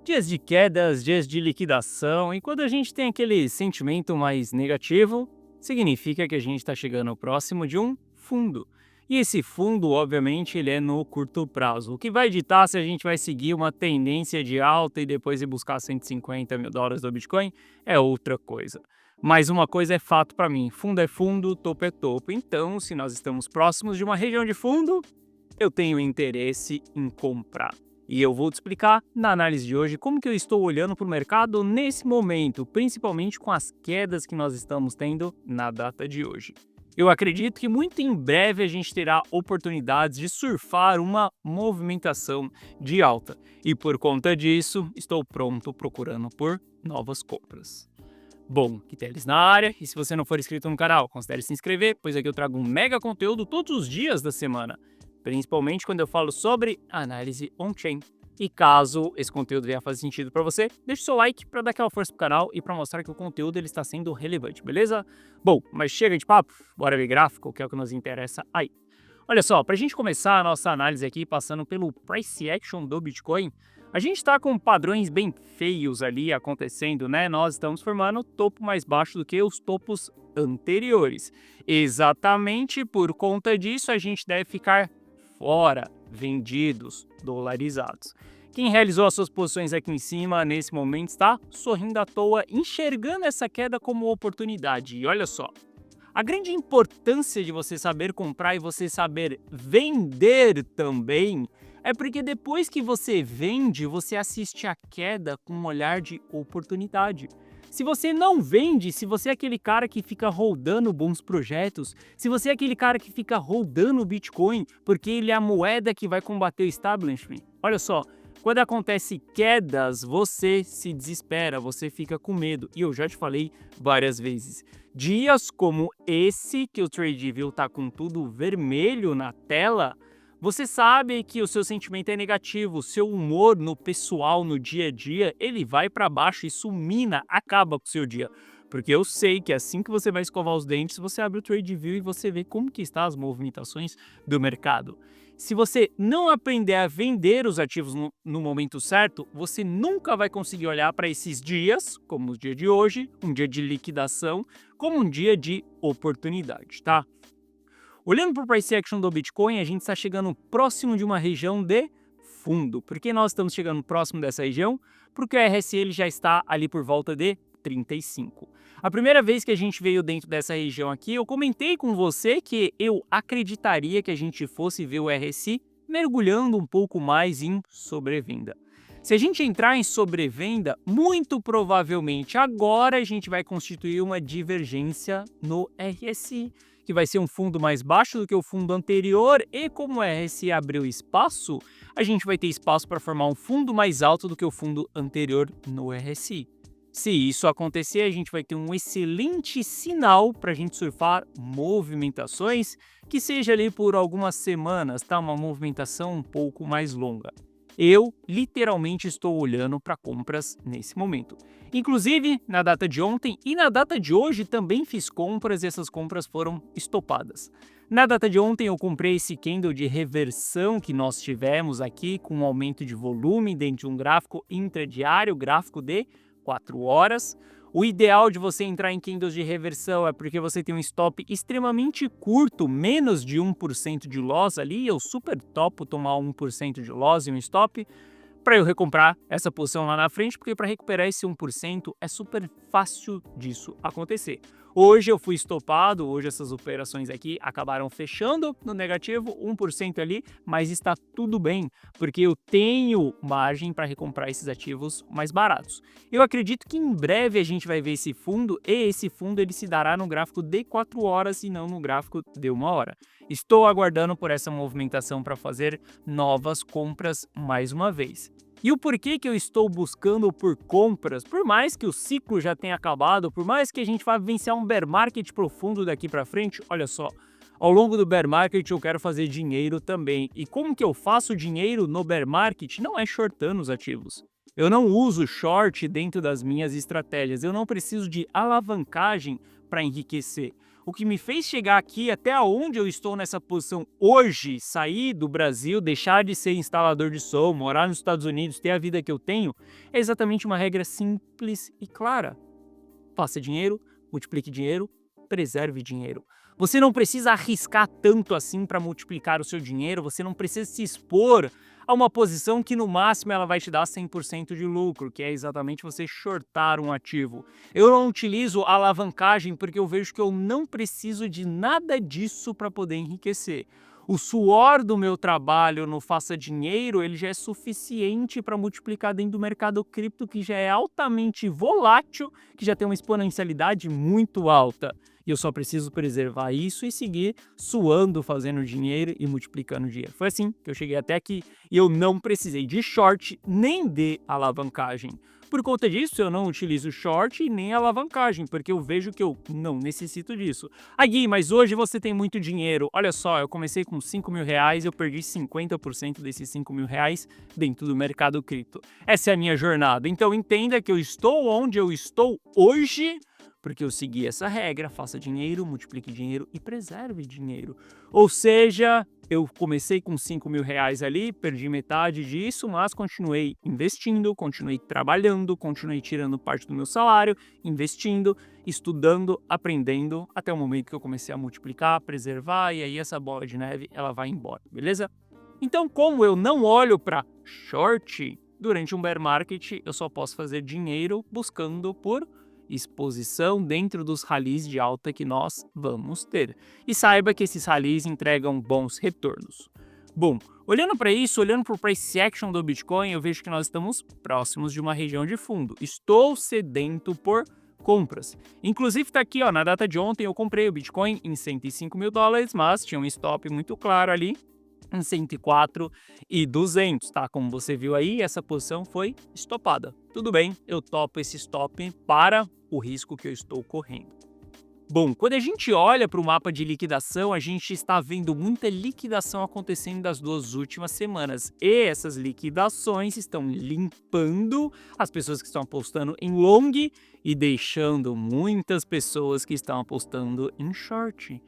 Dias de quedas, dias de liquidação, e quando a gente tem aquele sentimento mais negativo, significa que a gente está chegando próximo de um fundo. E esse fundo, obviamente, ele é no curto prazo. O que vai ditar se a gente vai seguir uma tendência de alta e depois ir buscar US$ 150.000 do Bitcoin é outra coisa. Mas uma coisa é fato para mim: fundo é fundo, topo é topo. Então, se nós estamos próximos de uma região de fundo, eu tenho interesse em comprar. E eu vou te explicar na análise de hoje como que eu estou olhando para o mercado nesse momento, principalmente com as quedas que nós estamos tendo na data de hoje. Eu acredito que muito em breve a gente terá oportunidades de surfar uma movimentação de alta. E por conta disso, estou pronto procurando por novas compras. Bom, Quiteles na área, e se você não for inscrito no canal, considere se inscrever, pois aqui eu trago um mega conteúdo todos os dias da semana, principalmente quando eu falo sobre análise on-chain. E caso esse conteúdo venha fazer sentido para você, deixe seu like para dar aquela força pro canal e para mostrar que o conteúdo ele está sendo relevante, beleza? Bom, mas chega de papo, bora ver gráfico, que é o que nos interessa aí. Olha só, para a gente começar a nossa análise aqui, passando pelo price action do Bitcoin, a gente está com padrões bem feios ali acontecendo, né? Nós estamos formando topo mais baixo do que os topos anteriores. Exatamente por conta disso, a gente deve ficar fora, vendidos, dolarizados. Quem realizou as suas posições aqui em cima, nesse momento, está sorrindo à toa, enxergando essa queda como oportunidade. E olha só, a grande importância de você saber comprar e você saber vender também é porque depois que você vende, você assiste a queda com um olhar de oportunidade. Se você não vende, se você é aquele cara que fica holdando bons projetos, se você é aquele cara que fica holdando o Bitcoin porque ele é a moeda que vai combater o establishment, olha só, quando acontece quedas, você se desespera, você fica com medo. E eu já te falei várias vezes. Dias como esse, que o TradingView tá com tudo vermelho na tela, você sabe que o seu sentimento é negativo, o seu humor no pessoal, no dia a dia, ele vai para baixo, isso mina, acaba com o seu dia. Porque eu sei que assim que você vai escovar os dentes, você abre o TradingView e você vê como que estão as movimentações do mercado. Se você não aprender a vender os ativos no momento certo, você nunca vai conseguir olhar para esses dias, como o dia de hoje, um dia de liquidação, como um dia de oportunidade, tá? Olhando para o price action do Bitcoin, a gente está chegando próximo de uma região de fundo. Por que nós estamos chegando próximo dessa região? Porque o RSI ele já está ali por volta de 35. A primeira vez que a gente veio dentro dessa região aqui, eu comentei com você que eu acreditaria que a gente fosse ver o RSI mergulhando um pouco mais em sobrevenda. Se a gente entrar em sobrevenda, muito provavelmente agora a gente vai constituir uma divergência no RSI, que vai ser um fundo mais baixo do que o fundo anterior, e como o RSI abriu espaço, a gente vai ter espaço para formar um fundo mais alto do que o fundo anterior no RSI. Se isso acontecer, a gente vai ter um excelente sinal para a gente surfar movimentações, que seja ali por algumas semanas, tá? Uma movimentação um pouco mais longa. Eu literalmente estou olhando para compras nesse momento. Inclusive, na data de ontem e na data de hoje também fiz compras e essas compras foram estopadas. Na data de ontem eu comprei esse candle de reversão que nós tivemos aqui com um aumento de volume dentro de um gráfico intradiário, gráfico de 4 horas. O ideal de você entrar em candles de reversão é porque você tem um stop extremamente curto, menos de 1% de loss ali. Eu super topo tomar 1% de loss e um stop para eu recomprar essa posição lá na frente, porque para recuperar esse 1% é super fácil disso acontecer. Hoje eu fui estopado, hoje essas operações aqui acabaram fechando no negativo, 1% ali, mas está tudo bem, porque eu tenho margem para recomprar esses ativos mais baratos. Eu acredito que em breve a gente vai ver esse fundo, e esse fundo ele se dará no gráfico de 4 horas e não no gráfico de 1 hora. Estou aguardando por essa movimentação para fazer novas compras mais uma vez. E o porquê que eu estou buscando por compras, por mais que o ciclo já tenha acabado, por mais que a gente vá vivenciar um bear market profundo daqui para frente, olha só, ao longo do bear market eu quero fazer dinheiro também. E como que eu faço dinheiro no bear market? Não é shortando os ativos. Eu não uso short dentro das minhas estratégias, eu não preciso de alavancagem para enriquecer. O que me fez chegar aqui até onde eu estou nessa posição hoje, sair do Brasil, deixar de ser instalador de som, morar nos Estados Unidos, ter a vida que eu tenho, é exatamente uma regra simples e clara. Faça dinheiro, multiplique dinheiro, preserve dinheiro. Você não precisa arriscar tanto assim para multiplicar o seu dinheiro, você não precisa se expor a uma posição que no máximo ela vai te dar 100% de lucro, que é exatamente você shortar um ativo. Eu não utilizo alavancagem porque eu vejo que eu não preciso de nada disso para poder enriquecer. O suor do meu trabalho no Faça Dinheiro, ele já é suficiente para multiplicar dentro do mercado cripto, que já é altamente volátil, que já tem uma exponencialidade muito alta. E eu só preciso preservar isso e seguir suando, fazendo dinheiro e multiplicando dinheiro. Foi assim que eu cheguei até aqui e eu não precisei de short nem de alavancagem. Por conta disso, eu não utilizo short e nem alavancagem, porque eu vejo que eu não necessito disso. Ah, Gui, mas hoje você tem muito dinheiro. Olha só, eu comecei com 5 mil reais, eu perdi 50% desses 5 mil reais dentro do mercado cripto. Essa é a minha jornada. Então entenda que eu estou onde eu estou hoje porque eu segui essa regra: faça dinheiro, multiplique dinheiro e preserve dinheiro. Ou seja, eu comecei com 5 mil reais ali, perdi metade disso, mas continuei investindo, continuei trabalhando, continuei tirando parte do meu salário, investindo, estudando, aprendendo, até o momento que eu comecei a multiplicar, preservar, e aí essa bola de neve ela vai embora, beleza? Então, como eu não olho para short, durante um bear market eu só posso fazer dinheiro buscando por exposição dentro dos ralis de alta que nós vamos ter. E saiba que esses ralis entregam bons retornos. Bom, olhando para isso, olhando para o price action do Bitcoin, eu vejo que nós estamos próximos de uma região de fundo. Estou sedento por compras. Inclusive está aqui, ó, na data de ontem eu comprei o Bitcoin em 105 mil dólares, mas tinha um stop muito claro ali em 104.200, tá? Como você viu aí, essa posição foi estopada. Tudo bem, eu topo esse stop para o risco que eu estou correndo. Bom, quando a gente olha para o mapa de liquidação, a gente está vendo muita liquidação acontecendo das 2 últimas semanas. E essas liquidações estão limpando as pessoas que estão apostando em long e deixando muitas pessoas que estão apostando em short.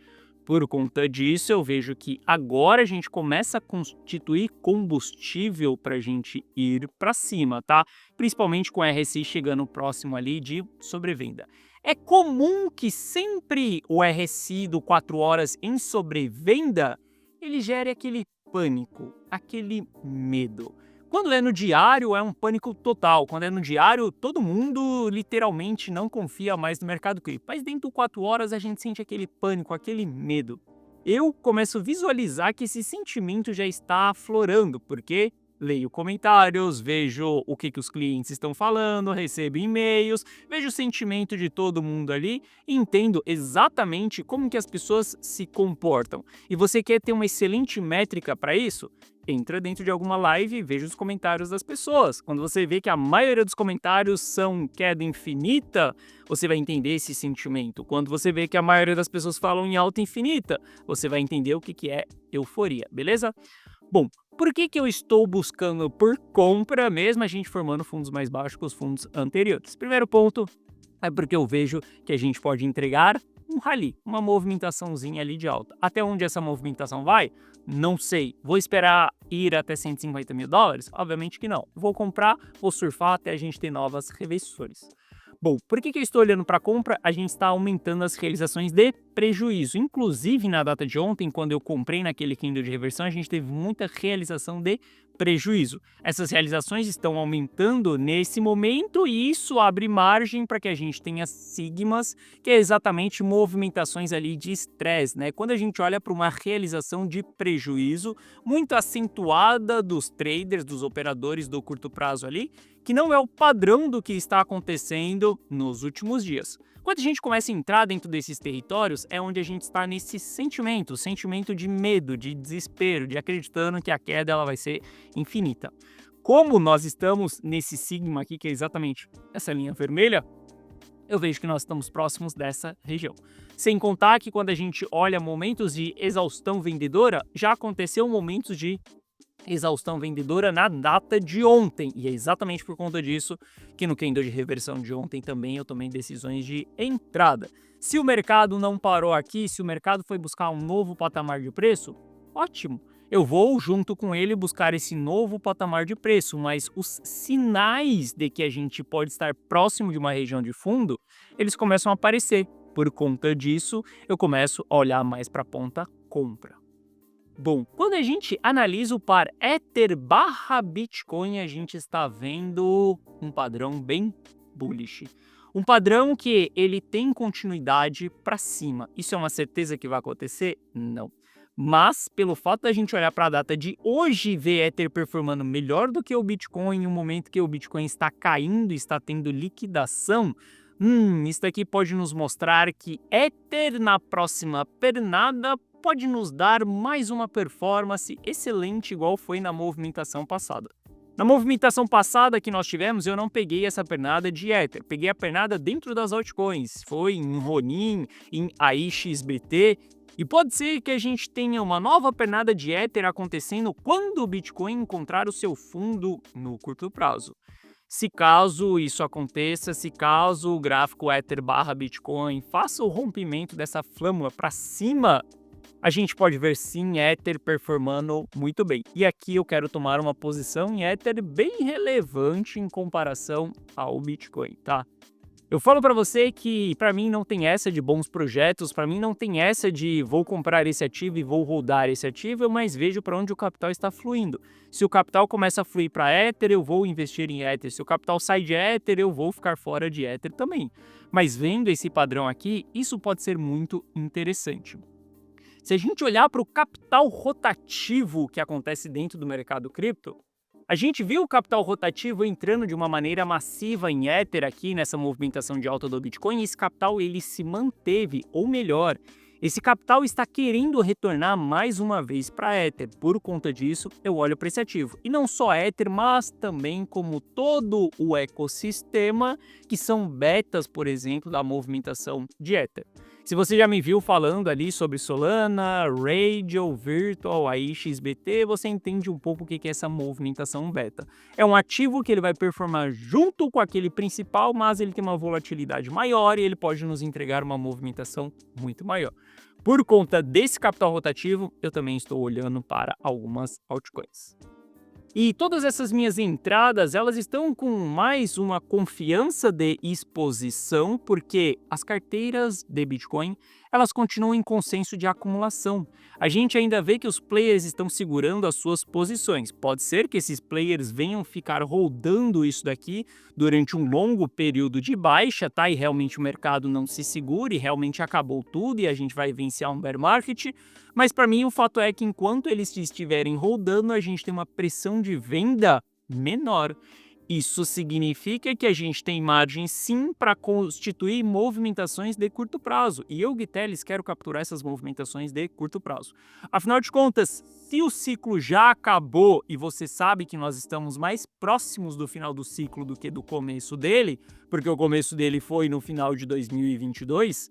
Por conta disso, eu vejo que agora a gente começa a constituir combustível para a gente ir para cima, tá? Principalmente com o RSI chegando próximo ali de sobrevenda. É comum que sempre o RSI do 4 horas em sobrevenda, ele gere aquele pânico, aquele medo. Quando é no diário, é um pânico total. Quando é no diário, todo mundo literalmente não confia mais no mercado cripto. Mas dentro de 4 horas, a gente sente aquele pânico, aquele medo. Eu começo a visualizar que esse sentimento já está aflorando, porque leio comentários, vejo o que os clientes estão falando, recebo e-mails, vejo o sentimento de todo mundo ali e entendo exatamente como que as pessoas se comportam. E você quer ter uma excelente métrica para isso? Entra dentro de alguma live e veja os comentários das pessoas. Quando você vê que a maioria dos comentários são queda infinita, você vai entender esse sentimento. Quando você vê que a maioria das pessoas falam em alta infinita, você vai entender o que é euforia, beleza? Bom, por que eu estou buscando por compra, mesmo a gente formando fundos mais baixos que os fundos anteriores? Primeiro ponto é porque eu vejo que a gente pode entregar um rally, uma movimentaçãozinha ali de alta. Até onde essa movimentação vai? Não sei. Vou esperar ir até 150 mil dólares? Obviamente que não. Vou comprar, vou surfar até a gente ter novas reversões. Bom, por que eu estou olhando para a compra? A gente está aumentando as realizações de prejuízo. Inclusive, na data de ontem, quando eu comprei naquele candle de reversão, a gente teve muita realização de prejuízo. Essas realizações estão aumentando nesse momento e isso abre margem para que a gente tenha sigmas, que é exatamente movimentações ali de estresse, né? Quando a gente olha para uma realização de prejuízo muito acentuada dos traders, dos operadores do curto prazo ali, que não é o padrão do que está acontecendo nos últimos dias. Quando a gente começa a entrar dentro desses territórios, é onde a gente está nesse sentimento, sentimento de medo, de desespero, de acreditando que a queda ela vai ser infinita. Como nós estamos nesse sigma aqui, que é exatamente essa linha vermelha, eu vejo que nós estamos próximos dessa região. Sem contar que quando a gente olha momentos de exaustão vendedora, já aconteceu momentos de exaustão vendedora na data de ontem. E é exatamente por conta disso que no candle de reversão de ontem também eu tomei decisões de entrada. Se o mercado não parou aqui, se o mercado foi buscar um novo patamar de preço, ótimo. Eu vou junto com ele buscar esse novo patamar de preço, mas os sinais de que a gente pode estar próximo de uma região de fundo, eles começam a aparecer. Por conta disso, eu começo a olhar mais para a ponta compra. Bom, quando a gente analisa o par Ether barra Bitcoin, a gente está vendo um padrão bem bullish. Um padrão que ele tem continuidade para cima. Isso é uma certeza que vai acontecer? Não. Mas, pelo fato da gente olhar para a data de hoje e ver Ether performando melhor do que o Bitcoin, no momento que o Bitcoin está caindo, está tendo liquidação, isso daqui pode nos mostrar que Ether na próxima pernada pode nos dar mais uma performance excelente igual foi na movimentação passada. Na movimentação passada que nós tivemos, eu não peguei essa pernada de Ether, peguei a pernada dentro das altcoins, foi em Ronin, em AIXBT, e pode ser que a gente tenha uma nova pernada de Ether acontecendo quando o Bitcoin encontrar o seu fundo no curto prazo. Se caso isso aconteça, se caso o gráfico Ether barra Bitcoin faça o rompimento dessa flâmula para cima, a gente pode ver sim Ether performando muito bem. E aqui eu quero tomar uma posição em Ether bem relevante em comparação ao Bitcoin, tá? Eu falo para você que para mim não tem essa de bons projetos, para mim não tem essa de vou comprar esse ativo e vou rodar esse ativo, eu mais vejo para onde o capital está fluindo. Se o capital começa a fluir para Ether, eu vou investir em Ether. Se o capital sai de Ether, eu vou ficar fora de Ether também. Mas vendo esse padrão aqui, isso pode ser muito interessante. Se a gente olhar para o capital rotativo que acontece dentro do mercado cripto, a gente viu o capital rotativo entrando de uma maneira massiva em Ether aqui nessa movimentação de alta do Bitcoin, e esse capital ele se manteve, ou melhor, esse capital está querendo retornar mais uma vez para Ether. Por conta disso, eu olho para esse ativo. E não só Ether, mas também como todo o ecossistema, que são betas, por exemplo, da movimentação de Ether. Se você já me viu falando ali sobre Solana, Radial, Virtual, AIXBT, você entende um pouco o que é essa movimentação beta. É um ativo que ele vai performar junto com aquele principal, mas ele tem uma volatilidade maior e ele pode nos entregar uma movimentação muito maior. Por conta desse capital rotativo, eu também estou olhando para algumas altcoins. E todas essas minhas entradas, elas estão com mais uma confiança de exposição, porque as carteiras de Bitcoin, elas continuam em consenso de acumulação. A gente ainda vê que os players estão segurando as suas posições. Pode ser que esses players venham ficar rodando isso daqui durante um longo período de baixa, tá? E realmente o mercado não se segure, realmente acabou tudo e a gente vai vencer um bear market. Mas para mim o fato é que enquanto eles estiverem rodando, a gente tem uma pressão de venda menor. Isso significa que a gente tem margem sim para constituir movimentações de curto prazo. E eu, Guiteles, quero capturar essas movimentações de curto prazo. Afinal de contas, se o ciclo já acabou e você sabe que nós estamos mais próximos do final do ciclo do que do começo dele, porque o começo dele foi no final de 2022,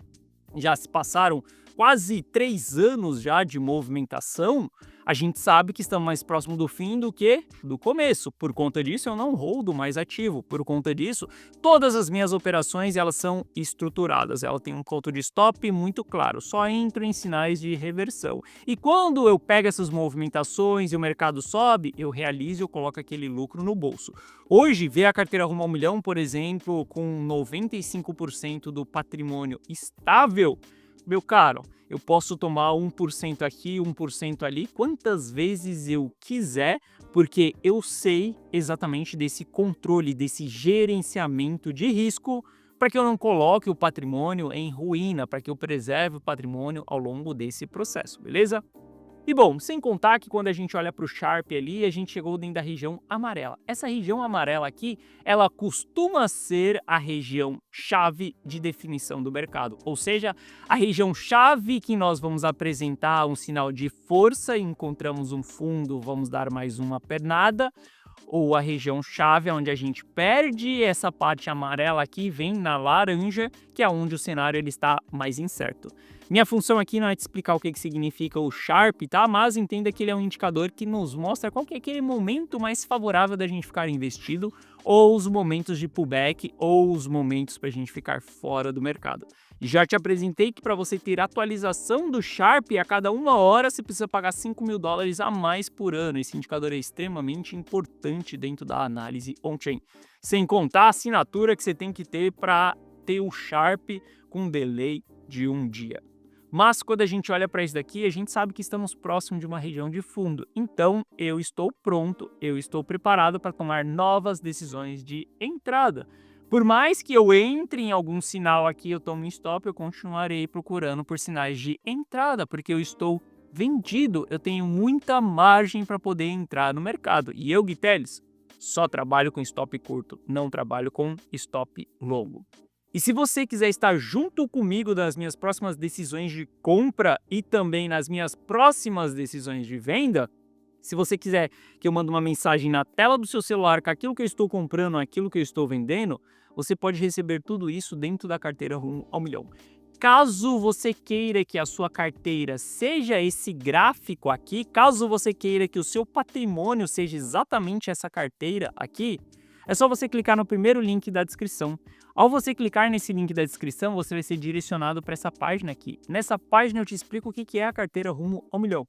já se passaram quase 3 anos já de movimentação, a gente sabe que estamos mais próximo do fim do que do começo. Por conta disso, eu não holdo mais ativo. Por conta disso, todas as minhas operações elas são estruturadas. Ela tem um ponto de stop muito claro. Só entro em sinais de reversão. E quando eu pego essas movimentações e o mercado sobe, eu realizo e eu coloco aquele lucro no bolso. Hoje, ver a carteira rumo ao milhão, por exemplo, com 95% do patrimônio estável, meu caro, eu posso tomar 1% aqui, 1% ali, quantas vezes eu quiser, porque eu sei exatamente desse controle, desse gerenciamento de risco, para que eu não coloque o patrimônio em ruína, para que eu preserve o patrimônio ao longo desse processo, beleza? E bom, sem contar que quando a gente olha para o Sharp ali, a gente chegou dentro da região amarela. Essa região amarela aqui, ela costuma ser a região chave de definição do mercado. Ou seja, a região chave que nós vamos apresentar um sinal de força, encontramos um fundo, vamos dar mais uma pernada, ou a região chave onde a gente perde essa parte amarela aqui, vem na laranja, que é onde o cenário ele está mais incerto. Minha função aqui não é te explicar o que significa o Sharp, tá? Mas entenda que ele é um indicador que nos mostra qual que é aquele momento mais favorável da gente ficar investido, ou os momentos de pullback, ou os momentos para a gente ficar fora do mercado. Já te apresentei que para você ter atualização do Sharp, a cada 1 hora você precisa pagar $5.000 a mais por ano. Esse indicador é extremamente importante dentro da análise on-chain. Sem contar a assinatura que você tem que ter para ter o Sharp com delay de 1 dia. Mas quando a gente olha para isso daqui, a gente sabe que estamos próximo de uma região de fundo. Então, eu estou pronto, eu estou preparado para tomar novas decisões de entrada. Por mais que eu entre em algum sinal aqui, eu tome um stop, eu continuarei procurando por sinais de entrada, porque eu estou vendido, eu tenho muita margem para poder entrar no mercado. E eu, Gui Telles, só trabalho com stop curto, não trabalho com stop longo. E se você quiser estar junto comigo nas minhas próximas decisões de compra e também nas minhas próximas decisões de venda, se você quiser que eu mande uma mensagem na tela do seu celular com aquilo que eu estou comprando, aquilo que eu estou vendendo, você pode receber tudo isso dentro da carteira Rumo ao Milhão. Caso você queira que a sua carteira seja esse gráfico aqui, caso você queira que o seu patrimônio seja exatamente essa carteira aqui, é só você clicar no primeiro link da descrição. Ao você clicar nesse link da descrição, você vai ser direcionado para essa página aqui. Nessa página eu te explico o que é a carteira Rumo ao Milhão.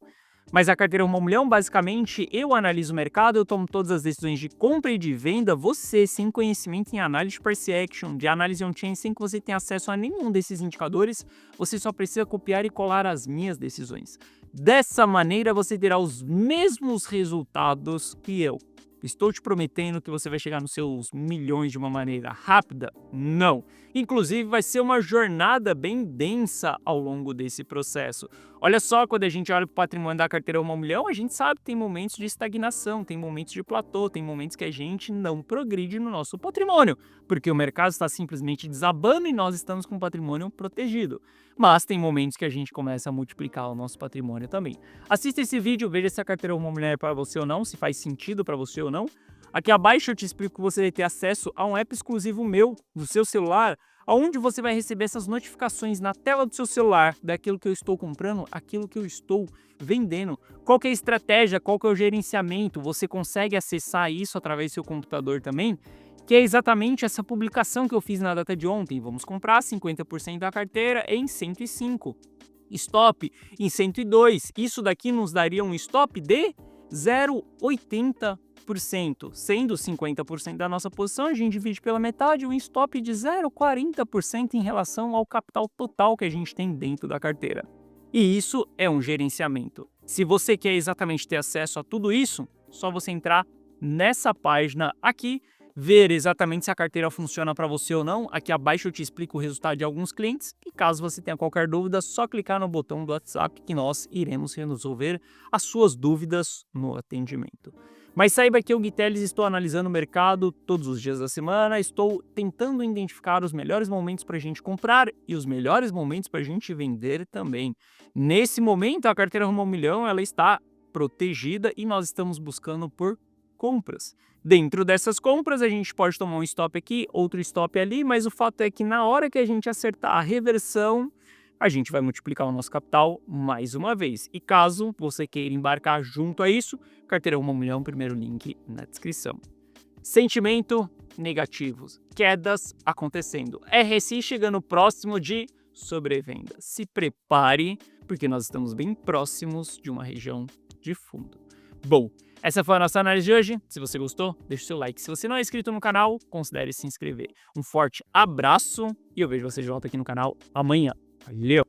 Mas a carteira Rumo ao Milhão, basicamente, eu analiso o mercado, eu tomo todas as decisões de compra e de venda. Você, sem conhecimento em análise de price action, de análise on-chain, sem que você tenha acesso a nenhum desses indicadores, você só precisa copiar e colar as minhas decisões. Dessa maneira, você terá os mesmos resultados que eu. Estou te prometendo que você vai chegar nos seus milhões de uma maneira rápida? Não. Inclusive, vai ser uma jornada bem densa ao longo desse processo. Olha só, quando a gente olha para o patrimônio da carteira Rumo ao Milhão, a gente sabe que tem momentos de estagnação, tem momentos de platô, tem momentos que a gente não progride no nosso patrimônio, porque o mercado está simplesmente desabando e nós estamos com o patrimônio protegido. Mas tem momentos que a gente começa a multiplicar o nosso patrimônio também. Assista esse vídeo, veja se a carteira Rumo ao Milhão é para você ou não, se faz sentido para você ou não. Aqui abaixo eu te explico que você vai ter acesso a um app exclusivo meu, do seu celular, onde você vai receber essas notificações na tela do seu celular, daquilo que eu estou comprando, aquilo que eu estou vendendo. Qual que é a estratégia, qual que é o gerenciamento, você consegue acessar isso através do seu computador também, que é exatamente essa publicação que eu fiz na data de ontem. Vamos comprar 50% da carteira em 105. Stop em 102. Isso daqui nos daria um stop de 0,80%. Sendo 50% da nossa posição, a gente divide pela metade, um stop de 0,40% em relação ao capital total que a gente tem dentro da carteira. E isso é um gerenciamento. Se você quer exatamente ter acesso a tudo isso, só você entrar nessa página aqui, ver exatamente se a carteira funciona para você ou não. Aqui abaixo eu te explico o resultado de alguns clientes e caso você tenha qualquer dúvida, só clicar no botão do WhatsApp que nós iremos resolver as suas dúvidas no atendimento. Mas saiba que eu, Gui Telles, estou analisando o mercado todos os dias da semana, estou tentando identificar os melhores momentos para a gente comprar e os melhores momentos para a gente vender também. Nesse momento, a carteira Rumo ao Milhão ela está protegida e nós estamos buscando por compras. Dentro dessas compras, a gente pode tomar um stop aqui, outro stop ali, mas o fato é que na hora que a gente acertar a reversão, a gente vai multiplicar o nosso capital mais uma vez. E caso você queira embarcar junto a isso, carteira Rumo ao Milhão, primeiro link na descrição. Sentimento negativos, quedas acontecendo, RSI chegando próximo de sobrevenda. Se prepare, porque nós estamos bem próximos de uma região de fundo. Bom, essa foi a nossa análise de hoje. Se você gostou, deixe o seu like. Se você não é inscrito no canal, considere se inscrever. Um forte abraço e eu vejo você de volta aqui no canal amanhã. Valeu!